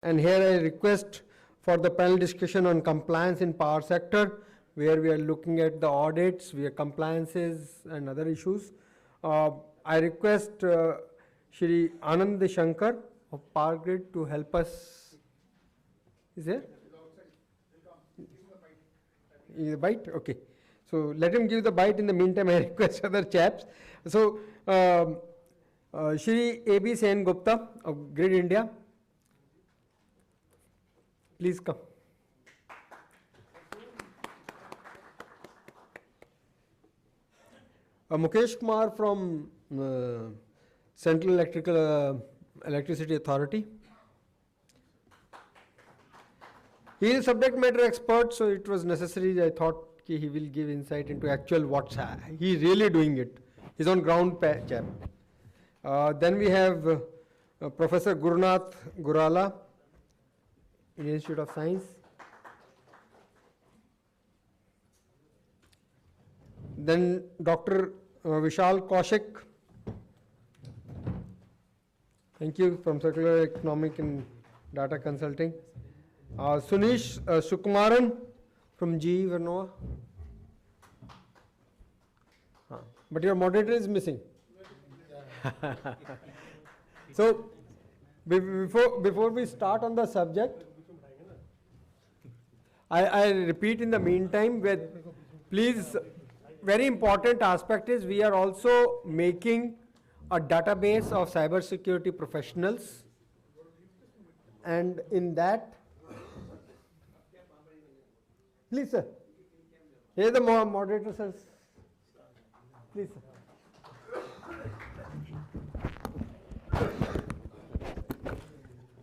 And here I request for the panel discussion on compliance in power sector, where we are looking at the audits, we are compliances and other issues. I request Shri Anand Shankar of Power Grid to help us. Is there? Is the bite? Okay. So let him give the bite. In the meantime, I request other chaps. So Shri A.B. Sen Gupta of Grid India, please come. Mukesh Kumar from Central Electricity Authority. He is a subject matter expert, so it was necessary. I thought he will give insight into actual what's he is really doing it. He's on ground chap. Then we have Professor Gurunath Gurala, Indian Institute of Science. Then Dr. Vishal Kaushik, thank you, from Circular Economic and Data Consulting. Sunish Sukumaran from GE Vernova. But your moderator is missing. So, before we start on the subject, I repeat in the meantime, please, very important aspect is we are also making a database of cybersecurity professionals, and in that, please sir, here the moderator says, please sir.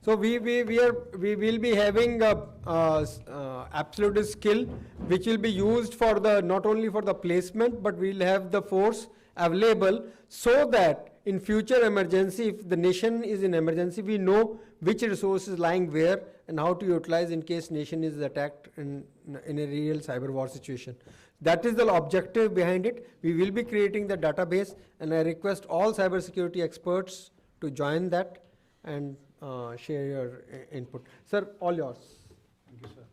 So we will be having absolute skill which will be used for the not only for the placement, but we will have the force available so that in future emergency, if the nation is in emergency, we know which resource is lying where and how to utilize in case nation is attacked in a real cyber war situation. That is the objective behind it. We will be creating the database, and I request all cybersecurity experts to join that and share your input. Sir, all yours. Thank you, sir.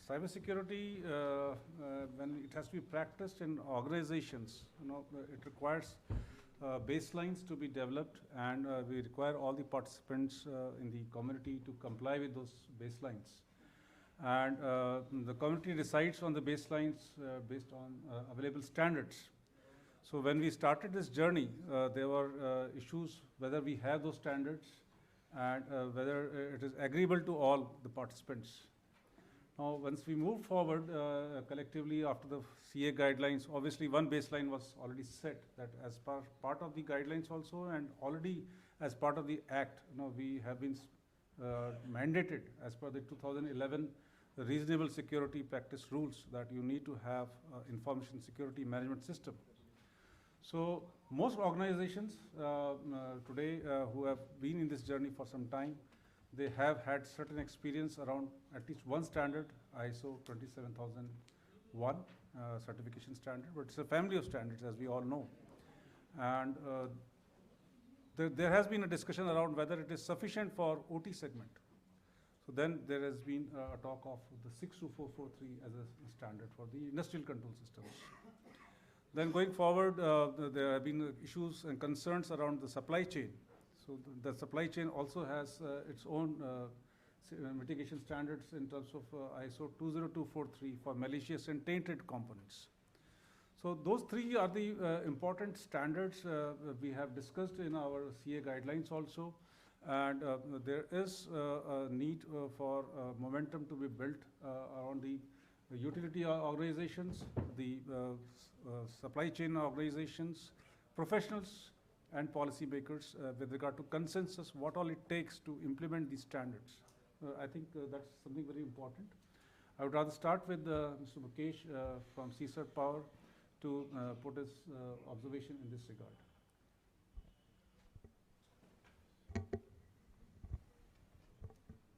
Cybersecurity, when it has to be practiced in organizations, it requires baselines to be developed, and we require all the participants in the community to comply with those baselines. And the community decides on the baselines based on available standards. So when we started this journey, there were issues whether we have those standards and whether it is agreeable to all the participants. Now, once we moved forward collectively after the CA guidelines, obviously one baseline was already set, that as part of the guidelines also, and already as part of the Act, we have been mandated as per the 2011 reasonable security practice rules that you need to have information security management system. So most organizations today who have been in this journey for some time, they have had certain experience around at least one standard, ISO 27001 certification standard, but it's a family of standards, as we all know. And there has been a discussion around whether it is sufficient for OT segment. So then there has been a talk of the 62443 as a standard for the industrial control systems. Then going forward, there have been issues and concerns around the supply chain. So the supply chain also has its own mitigation standards in terms of ISO 20243 for malicious and tainted components. So those three are the important standards we have discussed in our CA guidelines also. And there is a need for momentum to be built around the utility organizations, the supply chain organizations, professionals, and policymakers with regard to consensus, what all it takes to implement these standards. I think that's something very important. I would rather start with Mr. Mukesh from CSAI Power to put his observation in this regard.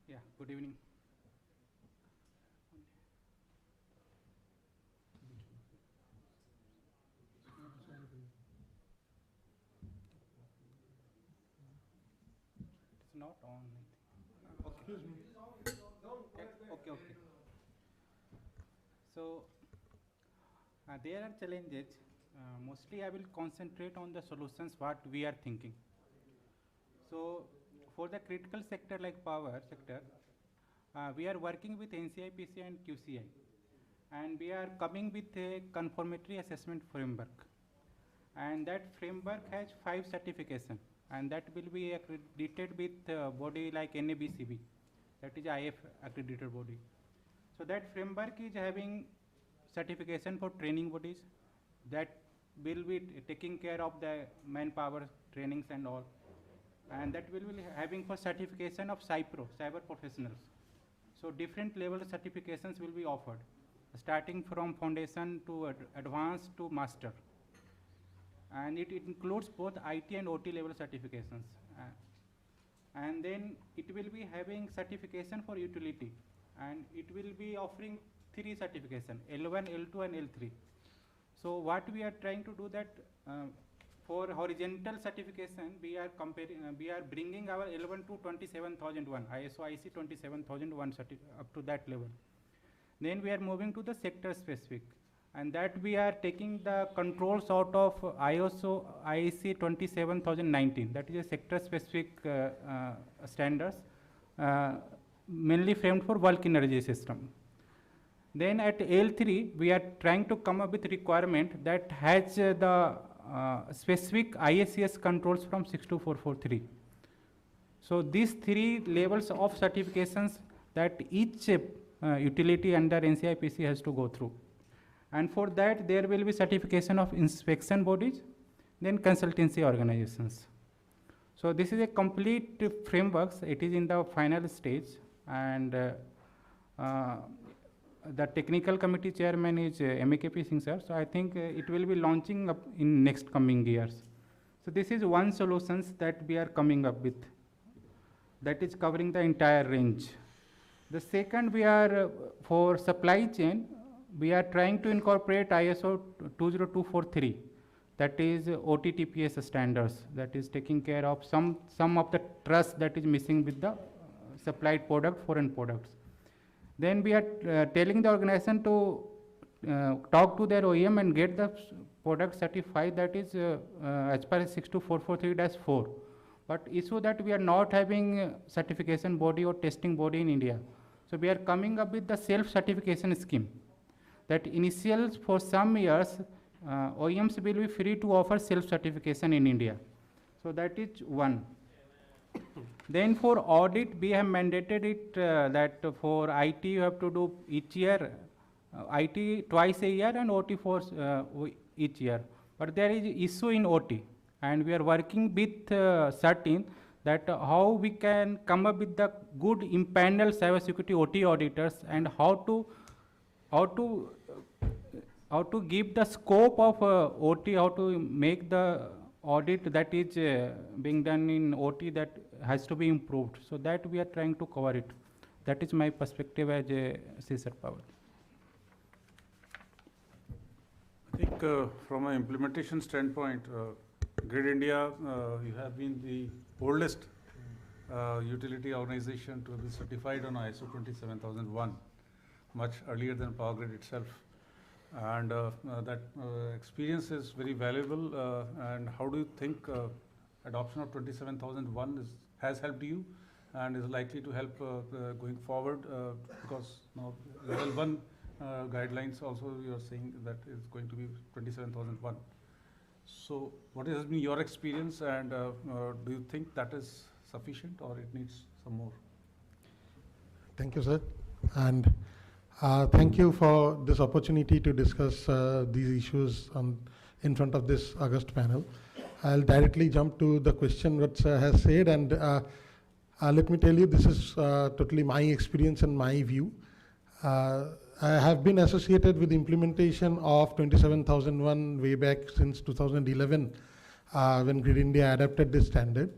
Yeah, good evening. not on. Okay. Okay. So there are challenges. Mostly I will concentrate on the solutions what we are thinking. So for the critical sector like power sector, we are working with NCI, PCI and QCI, and we are coming with a conformity assessment framework. And that framework has 5 certifications, and that will be accredited with body like NABCB, that is IF accredited body. So that framework is having certification for training bodies that will be taking care of the manpower trainings and all, and that will be having for certification of CyPro, cyber professionals. So different level certifications will be offered, starting from foundation to advanced to master. And it includes both IT and OT level certifications. And then it will be having certification for utility, and it will be offering 3 certifications, L1, L2 and L3. So what we are trying to do that for horizontal certification, we are bringing our L1 to 27001, ISO IC 27001 up to that level. Then we are moving to the sector specific, and that we are taking the controls out of ISO IC 27019, that is a sector specific standards, mainly framed for bulk energy system. Then at L3, we are trying to come up with requirement that has the specific ISCS controls from 62443. So these 3 levels of certifications that each utility under NCI PC has to go through. And for that, there will be certification of inspection bodies, then consultancy organizations. So this is a complete framework. It is in the final stage, and the technical committee chairman is MKP Singh sir. So I think it will be launching up in next coming years. So this is one solutions that we are coming up with, that is covering the entire range. The second, we are for supply chain, we are trying to incorporate ISO 20243, that is OTTPS standards, that is taking care of some of the trust that is missing with the supplied product, foreign products. Then we are telling the organization to talk to their OEM and get the product certified, that is as per 62443-4. But issue that we are not having certification body or testing body in India. So we are coming up with the self-certification scheme, that initial for some years OEMs will be free to offer self-certification in India. So that is one. Then for audit, we have mandated it that for IT you have to do each year, IT twice a year and OT for each year. But there is issue in OT, and we are working with certain that how we can come up with the good impaneled cybersecurity OT auditors, and how to give the scope of OT, how to make the audit that is being done in OT that has to be improved. So that we are trying to cover it. That is my perspective as a CSAI Power. I think from an implementation standpoint, Grid India, you have been the oldest utility organization to be certified on ISO 27001, much earlier than Power Grid itself. And that experience is very valuable. And how do you think adoption of 27001 has helped you and is likely to help going forward? Because now level 1 guidelines also you are saying that is going to be 27001. So what has been your experience, and do you think that is sufficient or it needs some more? Thank you, sir. And thank you for this opportunity to discuss these issues in front of this August panel. I'll directly jump to the question what sir has said, and let me tell you, this is totally my experience and my view. I have been associated with the implementation of 27001 way back since 2011 when Grid India adopted this standard.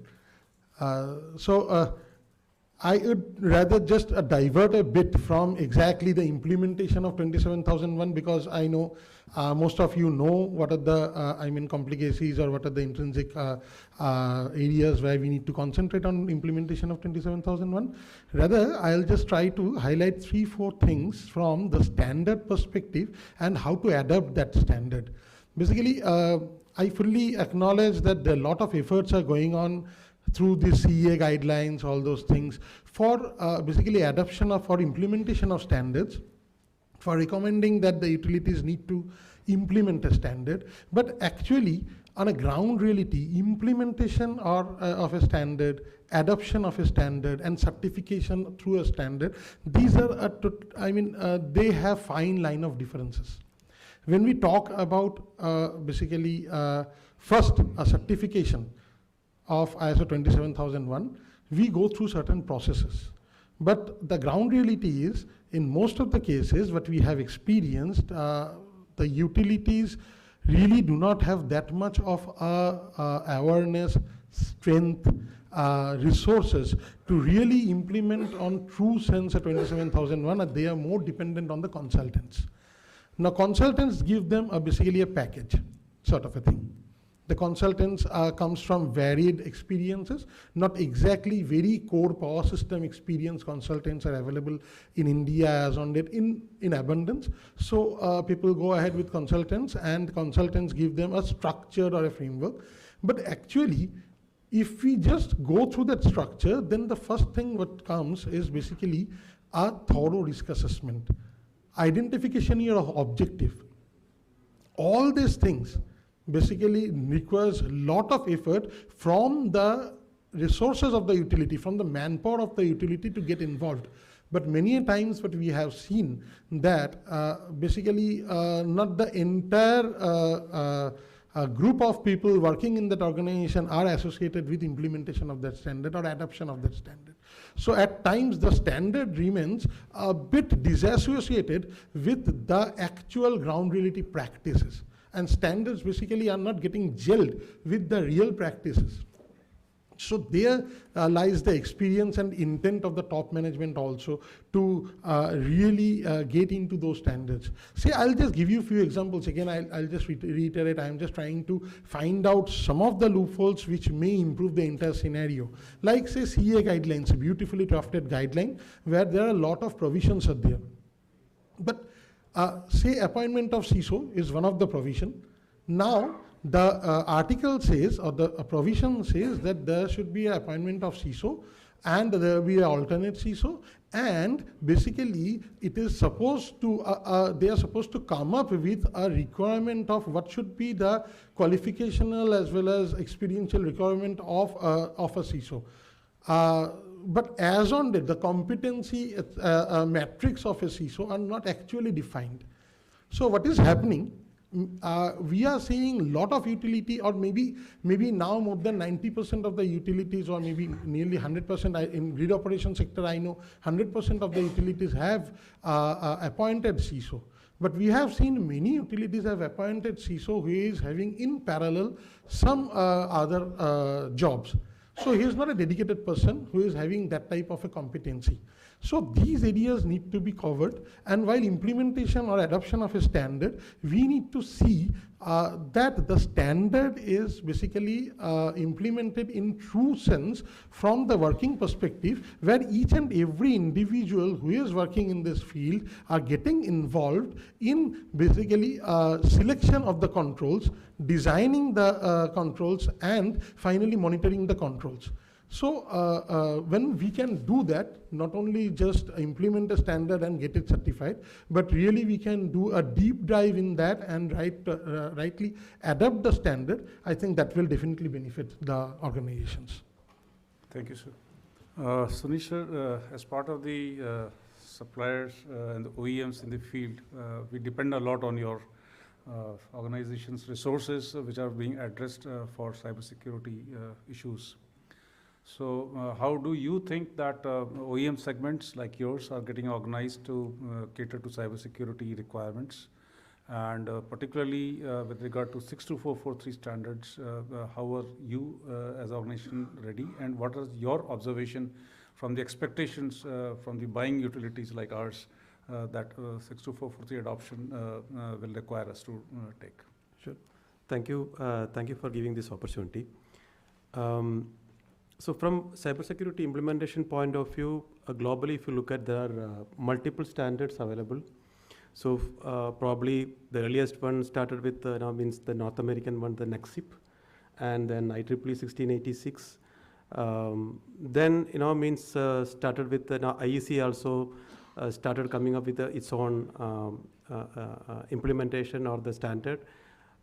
I would rather just divert a bit from exactly the implementation of 27001, because I know most of you know what are the complications or what are the intrinsic areas where we need to concentrate on implementation of 27001. Rather, I'll just try to highlight 3-4 things from the standard perspective and how to adapt that standard. Basically, I fully acknowledge that a lot of efforts are going on through the CA guidelines, all those things, for basically adoption of or implementation of standards, for recommending that the utilities need to implement a standard. But actually, on a ground reality, implementation of a standard, adoption of a standard, and certification through a standard, these are, they have fine line of differences. When we talk about first a certification of ISO 27001, we go through certain processes. But the ground reality is, in most of the cases, what we have experienced, the utilities really do not have that much of awareness, strength, resources to really implement on true sense a 27001, and they are more dependent on the consultants. Now, consultants give them basically a package, sort of a thing. The consultants comes from varied experiences, not exactly very core power system experience consultants are available in India as on date in abundance. So people go ahead with consultants, and consultants give them a structure or a framework. But actually, if we just go through that structure, then the first thing what comes is basically a thorough risk assessment, identification of objective. All these things basically requires a lot of effort from the resources of the utility, from the manpower of the utility to get involved. But many times what we have seen that not the entire group of people working in that organization are associated with implementation of that standard or adoption of that standard. So at times the standard remains a bit disassociated with the actual ground reality practices. And standards basically are not getting gelled with the real practices. So there lies the experience and intent of the top management also to really get into those standards. See, I'll just give you a few examples. Again, I'll just reiterate, I'm just trying to find out some of the loopholes which may improve the entire scenario. Like say CA guidelines, a beautifully drafted guideline where there are a lot of provisions are there. But say appointment of CISO is one of the provision. Now the article says, or the provision says that there should be an appointment of CISO and there will be an alternate CISO, and basically it is supposed to, they are supposed to come up with a requirement of what should be the qualificational as well as experiential requirement of a CISO. But as on date, the competency metrics of a CISO are not actually defined. So what is happening? We are seeing a lot of utility, or maybe now more than 90% of the utilities, or maybe nearly 100%. In grid operation sector, I know 100% of the utilities have appointed CISO. But we have seen many utilities have appointed CISO who is having in parallel some other jobs. So he is not a dedicated person who is having that type of a competency. So these areas need to be covered, and while implementation or adoption of a standard, we need to see that the standard is basically implemented in true sense from the working perspective, where each and every individual who is working in this field are getting involved in basically selection of the controls, designing the controls, and finally monitoring the controls. So when we can do that, not only just implement a standard and get it certified, but really we can do a deep dive in that and rightly adapt the standard, I think that will definitely benefit the organizations. Thank you, sir. Sunish sir, as part of the suppliers and the OEMs in the field, we depend a lot on your organization's resources which are being addressed for cybersecurity issues. So how do you think that OEM segments like yours are getting organized to cater to cybersecurity requirements? And particularly with regard to 62443 standards, how are you as an organization ready? And what is your observation from the expectations from the buying utilities like ours, that 62443 adoption will require us to take. Sure. Thank you. Thank you for giving this opportunity. So from cybersecurity implementation point of view, globally, if you look at, there are multiple standards available. So probably the earliest one started with now means the North American one, the NEXIP, and then IEEE 1686. Then means started with now IEC also started coming up with its own implementation or the standard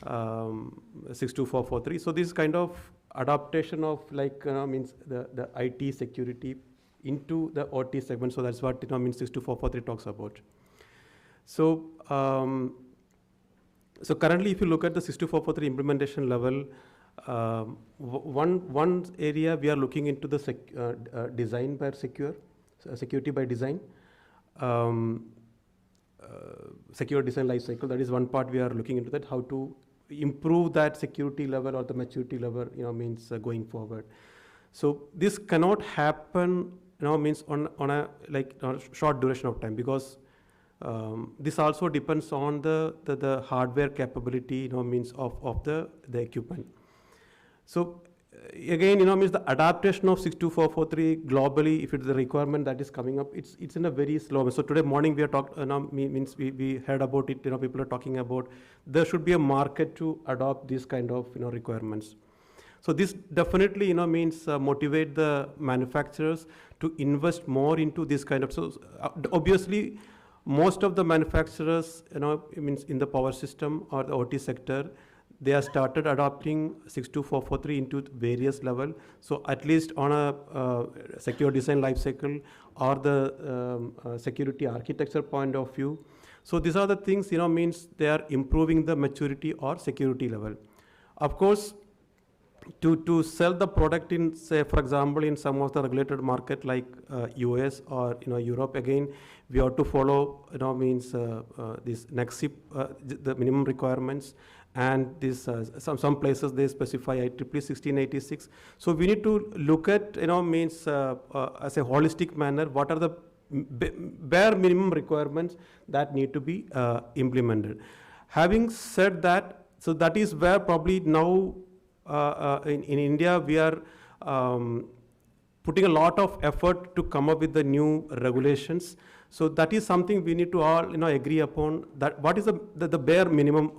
62443. So this kind of adaptation of like means the IT security into the OT segment. So that's what means 62443 talks about. So so currently, if you look at the 62443 implementation level, one area we are looking into the design by security by design, secure design life cycle. That is one part we are looking into, that how to improve that security level or the maturity level means going forward. So this cannot happen means on a like short duration of time, because this also depends on the hardware capability means of the equipment. So again means the adaptation of 62443 globally, if it's the requirement that is coming up, it's in a very slow. So today morning we are means we heard about it. People are talking about there should be a market to adopt this kind of requirements. So this definitely means motivate the manufacturers to invest more into this kind of. So obviously, most of the manufacturers means in the power system or the OT sector, they have started adopting 62443 into various level. So at least on a secure design lifecycle or the security architecture point of view. So these are the things means they are improving the maturity or security level. Of course, to sell the product in, say, for example, in some of the regulated market like US or Europe, again, we have to follow means this NEXIP, the minimum requirements, and this some places they specify IEEE 1686. So we need to look at means as a holistic manner, what are the bare minimum requirements that need to be implemented. Having said that, so that is where probably now in India we are putting a lot of effort to come up with the new regulations. So that is something we need to all agree upon, that what is the bare minimum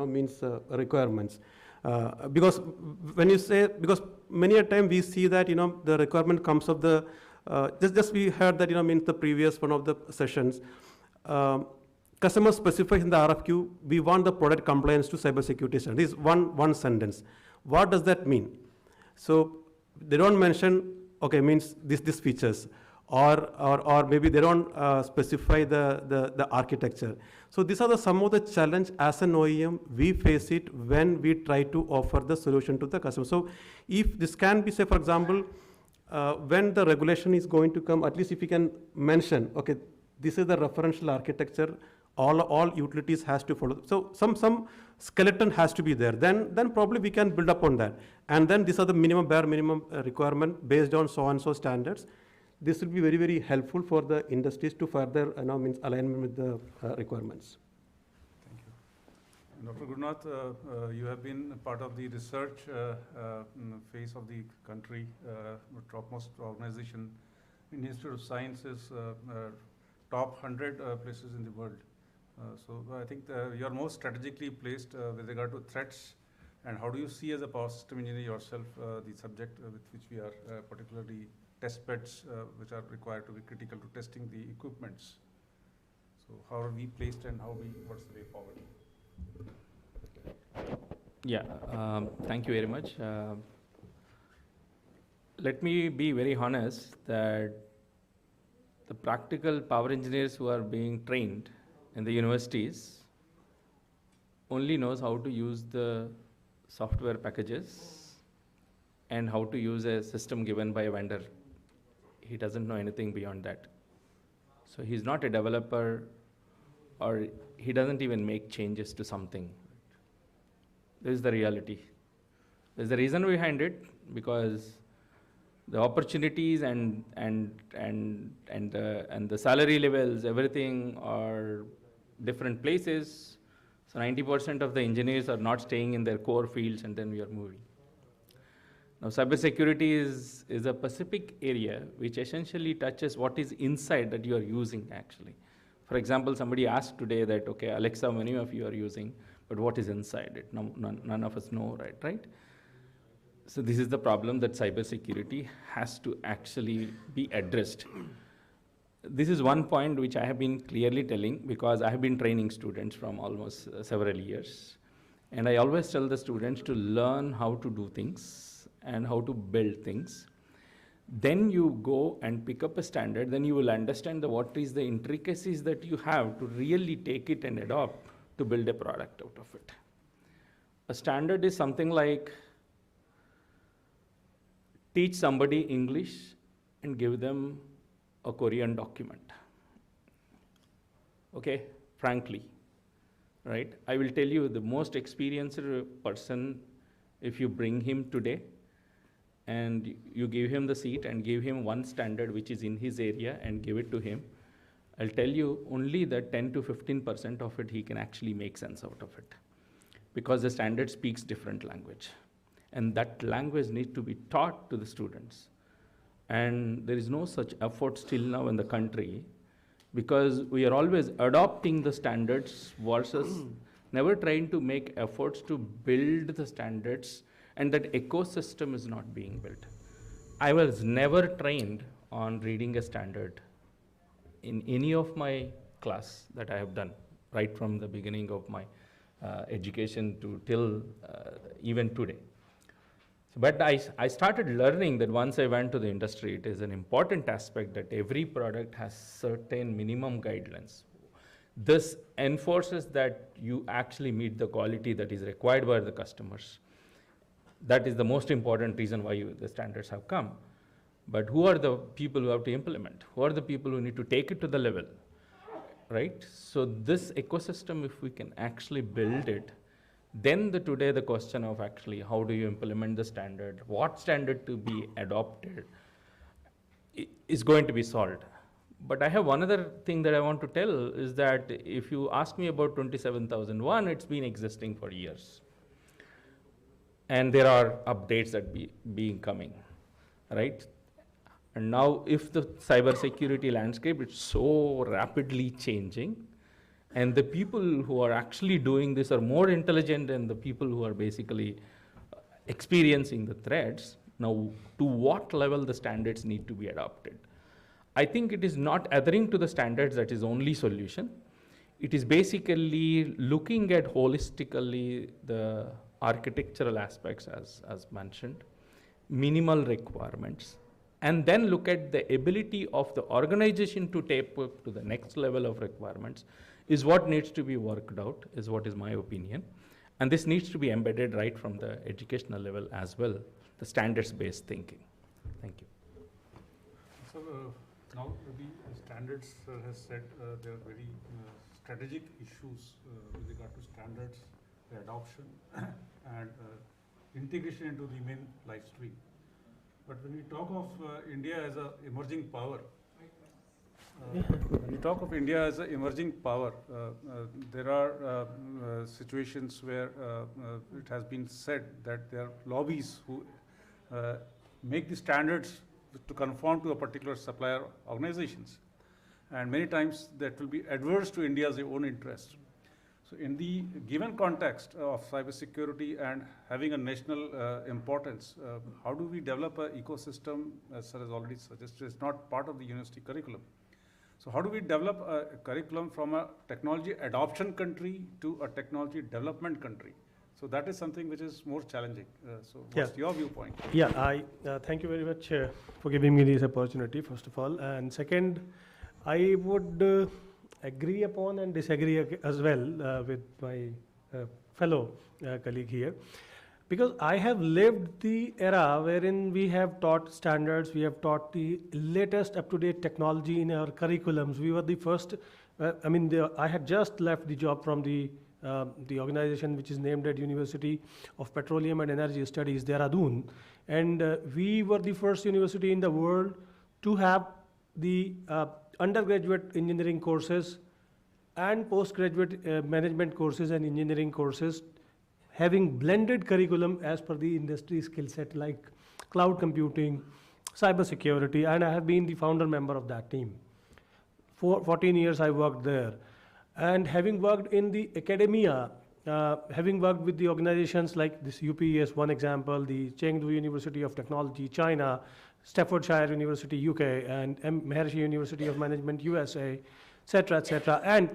means requirements. Because when you say, because many a time we see that the requirement comes of the just we heard that means the previous one of the sessions, customer specifies in the RFQ, we want the product compliance to cybersecurity standards. This is one sentence. What does that mean? So they don't mention, okay, means this features, or maybe they don't specify the architecture. So these are some of the challenge as an OEM we face it when we try to offer the solution to the customer. So if this can be, say, for example, when the regulation is going to come, at least if you can mention, okay, this is the referential architecture, all utilities has to follow. So some skeleton has to be there. Then probably we can build up on that. And then these are the bare minimum requirement based on so and so standards. This will be very, very helpful for the industries to further means alignment with the requirements. Thank you. Dr. Gurnath, you have been part of the research phase of the country, topmost organization in Institute of Sciences, top 100 places in the world. So I think you are most strategically placed with regard to threats, and how do you see as a power system engineer yourself the subject with which we are particularly test beds which are required to be critical to testing the equipments. So how are we placed and what's the way forward? Yeah, thank you very much. Let me be very honest that the practical power engineers who are being trained in the universities only knows how to use the software packages and how to use a system given by a vendor. He doesn't know anything beyond that. So he's not a developer, or he doesn't even make changes to something. This is the reality. There's a reason behind it, because the opportunities and the salary levels, everything are different places. So 90% of the engineers are not staying in their core fields, and then we are moving. Now, cybersecurity is a specific area which essentially touches what is inside that you are using actually. For example, somebody asked today that, okay, Alexa, many of you are using, but what is inside it? None of us know, right? So this is the problem that cybersecurity has to actually be addressed. This is one point which I have been clearly telling, because I have been training students from almost several years. And I always tell the students to learn how to do things and how to build things. Then you go and pick up a standard, then you will understand what is the intricacies that you have to really take it and adopt to build a product out of it. A standard is something like teach somebody English and give them a Korean document. Okay, frankly, right? I will tell you, the most experienced person, if you bring him today and you give him the seat and give him one standard which is in his area and give it to him, I'll tell you only that 10 to 15% of it he can actually make sense out of it, because the standard speaks different language. And that language needs to be taught to the students. And there is no such effort still now in the country, because we are always adopting the standards versus never trying to make efforts to build the standards, and that ecosystem is not being built. I was never trained on reading a standard in any of my class that I have done, right from the beginning of my education to till even today. But I started learning that once I went to the industry, it is an important aspect that every product has certain minimum guidelines. This enforces that you actually meet the quality that is required by the customers. That is the most important reason why the standards have come. But who are the people who have to implement? Who are the people who need to take it to the level, right? So this ecosystem, if we can actually build it, then today the question of actually how do you implement the standard, what standard to be adopted, is going to be solved. But I have one other thing that I want to tell is that if you ask me about 27001, it's been existing for years. And there are updates that being coming, right? And now if the cybersecurity landscape is so rapidly changing, and the people who are actually doing this are more intelligent than the people who are basically experiencing the threats, now to what level the standards need to be adopted? I think it is not adhering to the standards that is only solution. It is basically looking at holistically the architectural aspects as mentioned, minimal requirements, and then look at the ability of the organization to take up to the next level of requirements is what needs to be worked out, is what is my opinion. And this needs to be embedded right from the educational level as well, the standards-based thinking. Thank you. So now the standards has said there are very strategic issues with regard to standards, the adoption, and integration into the main life stream. But when we talk of India as an emerging power, when you talk of India as an emerging power, there are situations where it has been said that there are lobbies who make the standards to conform to a particular supplier organizations. And many times that will be adverse to India's own interest. So in the given context of cybersecurity and having a national importance, how do we develop an ecosystem, as sir has already suggested, it's not part of the university curriculum. So how do we develop a curriculum from a technology adoption country to a technology development country? So that is something which is more challenging. So what's your viewpoint? Yeah, I thank you very much for giving me this opportunity, first of all. And second, I would agree upon and disagree as well with my fellow colleague here. Because I have lived the era wherein we have taught standards, we have taught the latest up-to-date technology in our curriculums. We were the first, I had just left the job from the the organization which is named at University of Petroleum and Energy Studies, Dehradun. And we were the first university in the world to have the undergraduate engineering courses and postgraduate management courses and engineering courses having blended curriculum as per the industry skill set, like cloud computing, cyber security, and I have been the founder member of that team. For 14 years I worked there. And having worked in the academia, having worked with the organizations like this UPES, one example, the Chengdu University of Technology, China, Staffordshire University, UK, and Maharishi University of Management, USA, etc., etc. And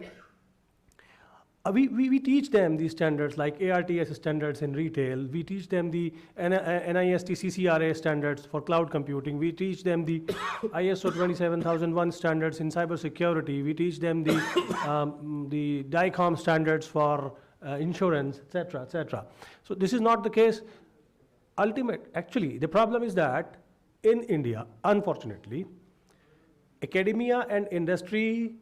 we teach them these standards like ARTS standards in retail. We teach them the NIST CCRA standards for cloud computing. We teach them the ISO 27001 standards in cybersecurity. We teach them the DICOM standards for insurance, etc., etc. So this is not the case. Actually, the problem is that in India, unfortunately, academia and industry,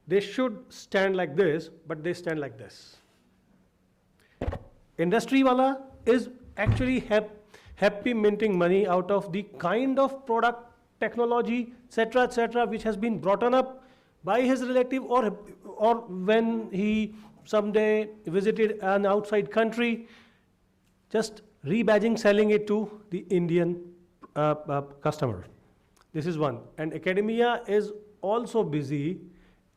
they should stand like this, but they stand like this. Industry wala is actually happy minting money out of the kind of product, technology, etc., which has been brought up by his relative or when he someday visited an outside country, just rebadging, selling it to the Indian customer. This is one. And academia is also busy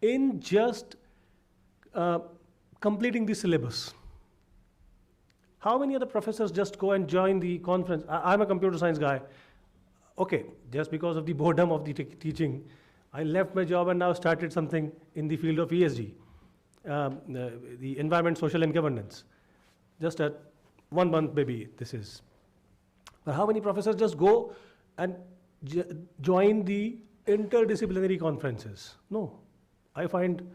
in just completing the syllabus. How many of the professors just go and join the conference? I'm a computer science guy. Okay, just because of the boredom of the teaching, I left my job and now started something in the field of ESG, the environment, social and governance. Just at 1 month maybe this is. But how many professors just go and join the interdisciplinary conferences? No. I find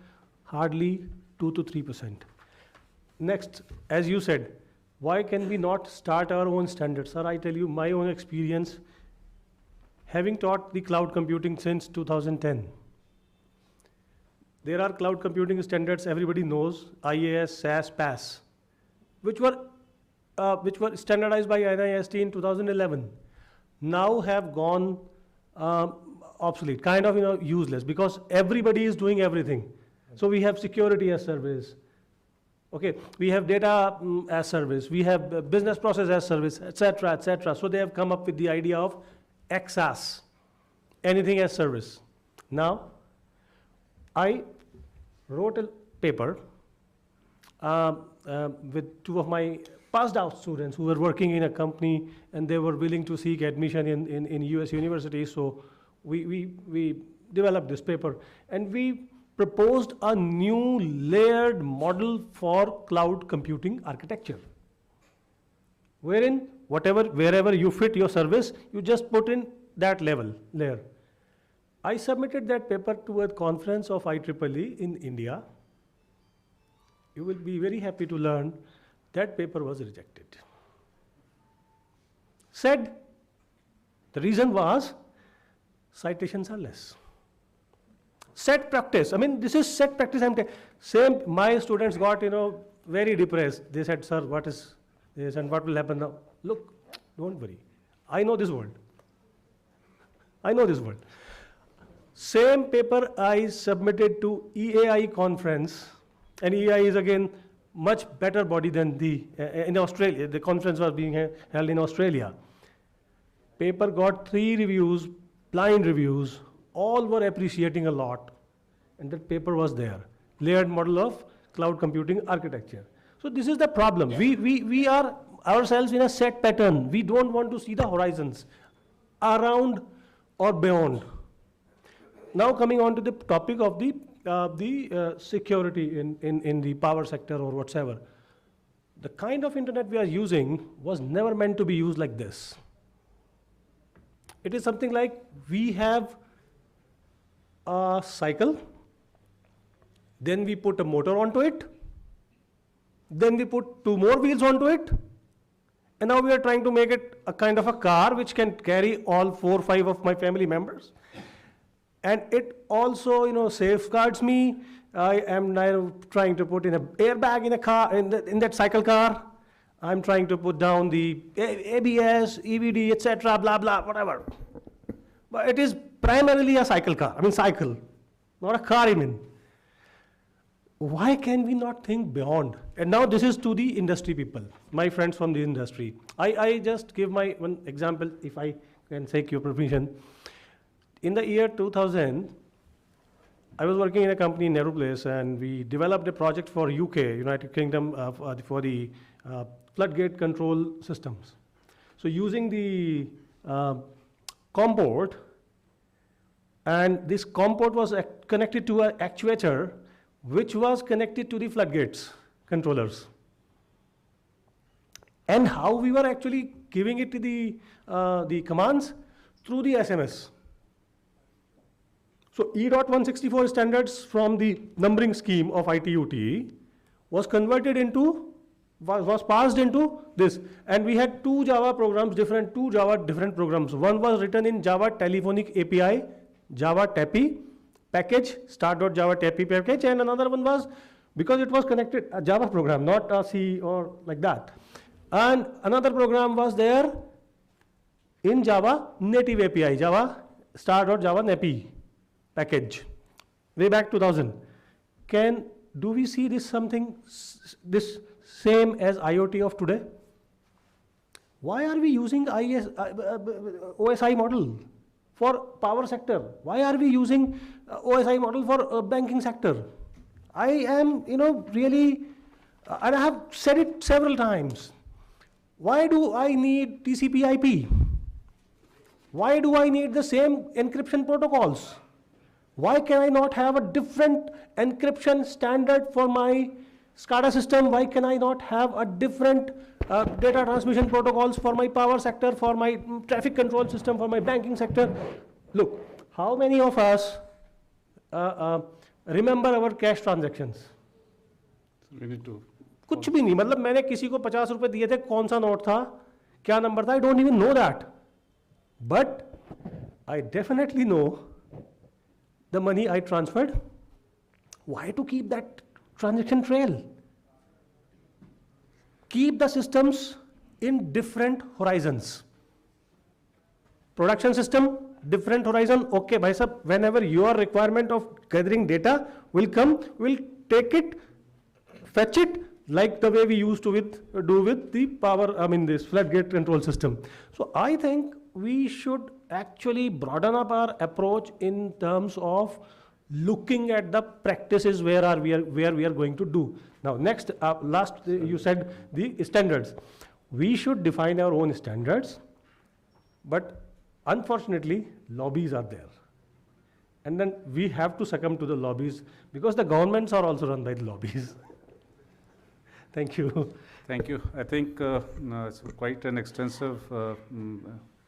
hardly 2 to 3%. Next, as you said, why can we not start our own standards? Sir, I tell you my own experience, having taught the cloud computing since 2010. There are cloud computing standards everybody knows, IAS, SAS, PAS, which were standardized by NIST in 2011. Now have gone obsolete, kind of useless, because everybody is doing everything. So we have security as service, okay, we have data as service, we have business process as service, etc., etc. So they have come up with the idea of XaaS, anything as service. Now, I wrote a paper with 2 of my passed out students who were working in a company and they were willing to seek admission in US universities. So we developed this paper and we proposed a new layered model for cloud computing architecture, wherein wherever you fit your service, you just put in that layer. I submitted that paper to a conference of IEEE in India. You will be very happy to learn that paper was rejected. Said the reason was citations are less. Set practice, I mean, this is set practice. Same, my students got, very depressed. They said, sir, what is this and what will happen now? Look, don't worry. I know this world. Same paper I submitted to EAI conference, and EAI is again much better body than in Australia. The conference was being held in Australia. Paper got 3 reviews, blind reviews, all were appreciating a lot, and that paper was there, layered model of cloud computing architecture. So this is the problem. We are ourselves in a set pattern. We don't want to see the horizons around or beyond. Now coming on to the topic of the security in the power sector or whatsoever. The kind of internet we are using was never meant to be used like this. It is something like we have a cycle, then we put a motor onto it, then we put 2 more wheels onto it, and now we are trying to make it a kind of a car which can carry all 4 or 5 of my family members. And it also, safeguards me, I am now trying to put in an airbag in a car, in that cycle car. I'm trying to put down the ABS, EBD, etc., blah, blah, whatever. But it is primarily a cycle car, cycle, not a car even. Why can we not think beyond? And now this is to the industry people, my friends from the industry. I just give my one example, if I can take your permission. In the year 2000, I was working in a company in Nehru Place, and we developed a project for UK, United Kingdom, for the floodgate control systems. So using the COM port, and this COM port was connected to an actuator which was connected to the floodgates controllers. And how we were actually giving it to the commands? Through the SMS. So E.164 standards from the numbering scheme of ITUT was converted into, was passed into this. And we had two Java programs, different programs. One was written in Java Telephonic API, Java TAPI package, start.java TAPI package, and another one was, because it was connected, a Java program, not a C or like that. And another program was there in Java native API, Java start.java NAPI package, way back 2000. Do we see this this same as IoT of today? Why are we using OSI model for power sector? Why are we using OSI model for banking sector? I am, really, and I have said it several times. Why do I need TCP/IP? Why do I need the same encryption protocols? Why can I not have a different encryption standard for my SCADA system? Why can I not have a different data transmission protocols for my power sector, for my traffic control system, for my banking sector? Look, how many of us remember our cash transactions? We need to. कुछ भी नहीं, मतलब मैंने किसी को 50 रुपए दिए थे, कौन सा नोट था, क्या नंबर था, I don't even know that. But I definitely know the money I transferred. Why to keep that transaction trail? Keep the systems in different horizons. Production system, different horizon. Okay, bhai sab, whenever your requirement of gathering data will come, we'll take it, fetch it, like the way we used to do with the power, this floodgate control system. So I think we should actually broaden up our approach in terms of looking at the practices where we are going to do. Now next, you said the standards. We should define our own standards, but unfortunately lobbies are there. And then we have to succumb to the lobbies, because the governments are also run by the lobbies. Thank you. Thank you. I think it's quite an extensive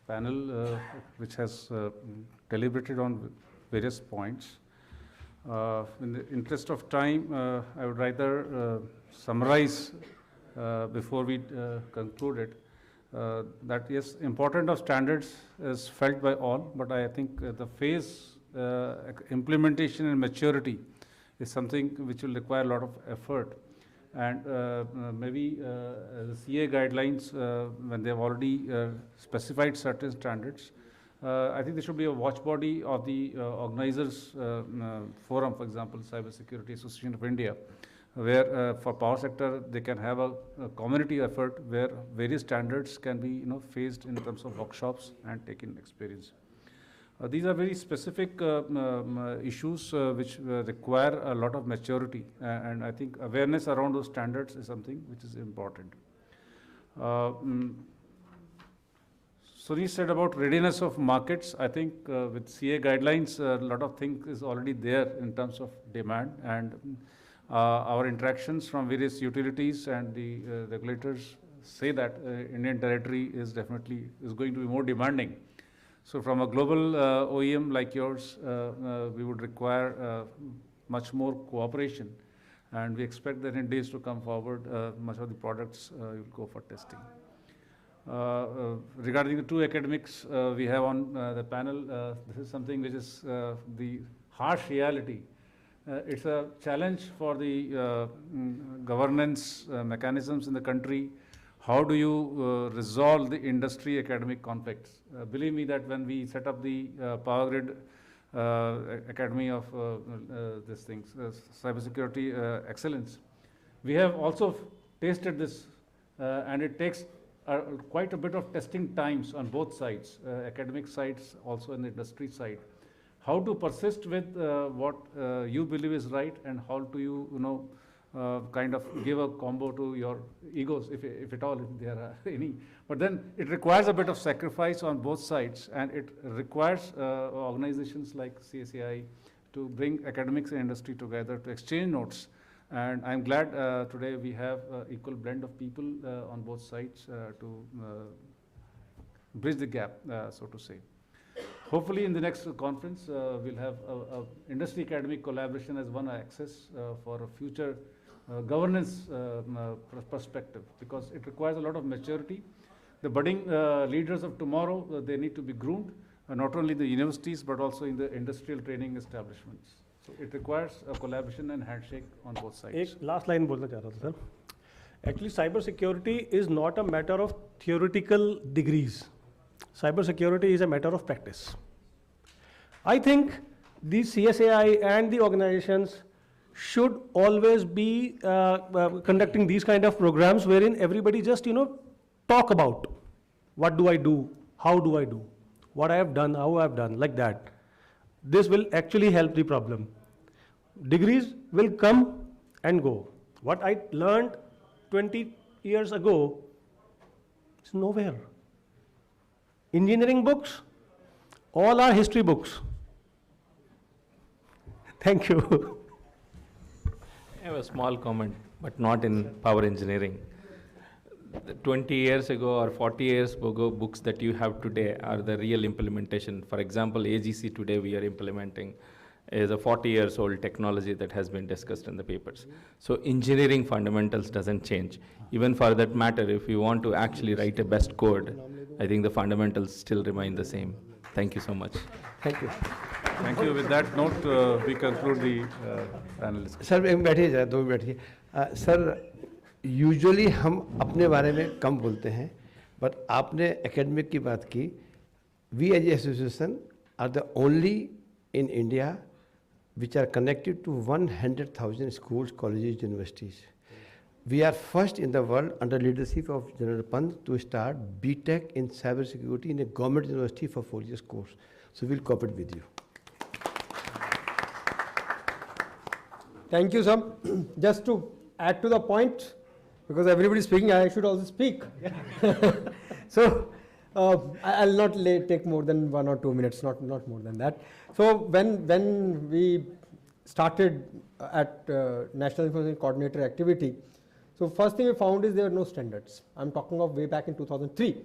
panel which has deliberated on various points. In the interest of time, I would rather summarize before we conclude it, that yes, importance of standards is felt by all, but I think the phase implementation and maturity is something which will require a lot of effort. And maybe the CA guidelines, when they have already specified certain standards, I think there should be a watch body of the organizers forum, for example, Cybersecurity Association of India, where for power sector they can have a community effort where various standards can be phased in terms of workshops and taken experience. These are very specific issues which require a lot of maturity, and I think awareness around those standards is something which is important. Sunil said about readiness of markets. I think with CA guidelines, a lot of things is already there in terms of demand, and our interactions from various utilities and the regulators say that Indian territory is definitely going to be more demanding. So from a global OEM like yours, we would require much more cooperation, and we expect that in days to come forward, much of the products will go for testing. Regarding the two academics we have on the panel, this is something which is the harsh reality It's a challenge for the governance mechanisms in the country. How do you resolve the industry academic conflicts? Believe me that when we set up the Power Grid Academy of these things, cybersecurity excellence, we have also tasted this, and it takes quite a bit of testing times on both sides, academic sides, also in the industry side. How to persist with what you believe is right, and how to kind of give a combo to your egos, if at all, if there are any. But then it requires a bit of sacrifice on both sides, and it requires organizations like CSAI to bring academics and industry together to exchange notes. And I'm glad today we have equal blend of people on both sides to bridge the gap, so to say. Hopefully in the next conference, we'll have industry academic collaboration as one axis for a future governance perspective, because it requires a lot of maturity. The budding leaders of tomorrow, they need to be groomed, not only in the universities, but also in the industrial training establishments. So it requires a collaboration and handshake on both sides. एक last line बोलना चाह रहा था sir. Actually, cyber security is not a matter of theoretical degrees. Cyber security is a matter of practice. I think the CSAI and the organizations should always be conducting these kind of programs wherein everybody just talk about what do I do, how do I do, what I have done, how I have done, like that. This will actually help the problem. Degrees will come and go. What I learned 20 years ago is nowhere. Engineering books, all are history books. Thank you. I have a small comment, but not in power engineering. The 20 years ago or 40 years ago books that you have today are the real implementation. For example, AGC today we are implementing is a 40 years old technology that has been discussed in the papers. So engineering fundamentals doesn't change. Even for that matter, if you want to actually write a best code, I think the fundamentals still remain the same. Thank you so much. Thank you. Thank you. With that note, we conclude the panel discussion. Sir एक बैठिए जरा, दो बैठिए. Sir usually हम अपने बारे में कम बोलते हैं, बट आपने एकेडमिक की बात की. We as association are the only in India which are connected to 100,000 schools, colleges, universities. We are first in the world under leadership of General Pant to start BTech in cybersecurity in a government university for 4 years course. So we'll cooperate with you. Thank you, sir. Just to add to the point, because everybody is speaking, I should also speak. So I'll not take more than 1 or 2 minutes, not more than that. So when we started at National Information Coordinator activity, so first thing we found is there are no standards. I'm talking of way back in 2003.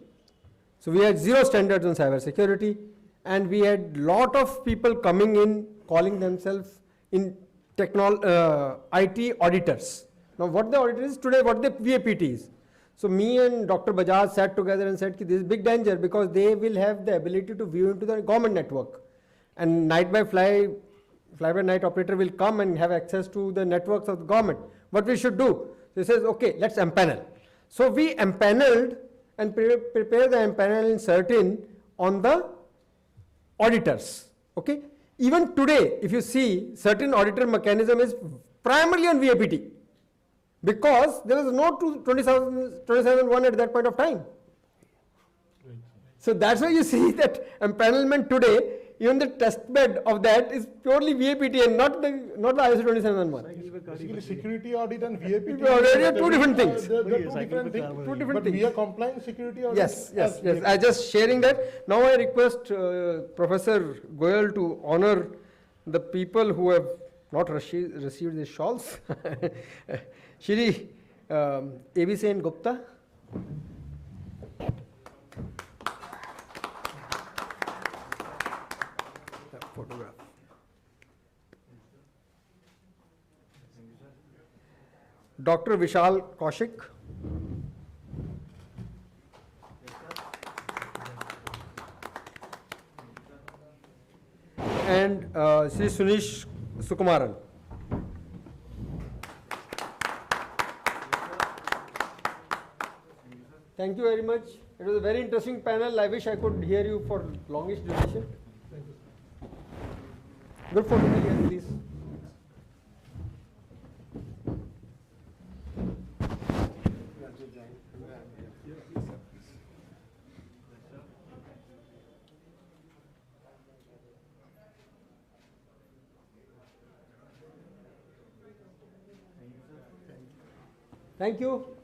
So we had 0 standards on cyber security, and we had lot of people coming in calling themselves in IT auditors. Now what the auditor is today, what the VAPT is. So me and Dr. Bajaj sat together and said, this is big danger, because they will have the ability to view into the government network, and fly by night operator will come and have access to the networks of the government. What we should do? So he says, okay, let's empanel. So we empaneled and prepare the empanel certain on the auditors. Okay. Even today, if you see, certain auditor mechanism is primarily on VAPT, because there was no 27.1 at that point of time. So that's why you see that empanelment today, even the test bed of that is purely VAPT and not the ISO 27001. Basically, security audit and VAPT are two different things. They're two different things. Two different But things. we are compliant security audit. Yes. I just sharing that. Now I request Professor Goyal to honor the people who have not received the shawls. Shri A.B. Sen Gupta. Photograph. Dr. Vishal Kaushik. And Sri Sunish Sukumaran. Thank you very much. It was a very interesting panel. I wish I could hear you for longish duration. Good photo, yes, please. Thank you.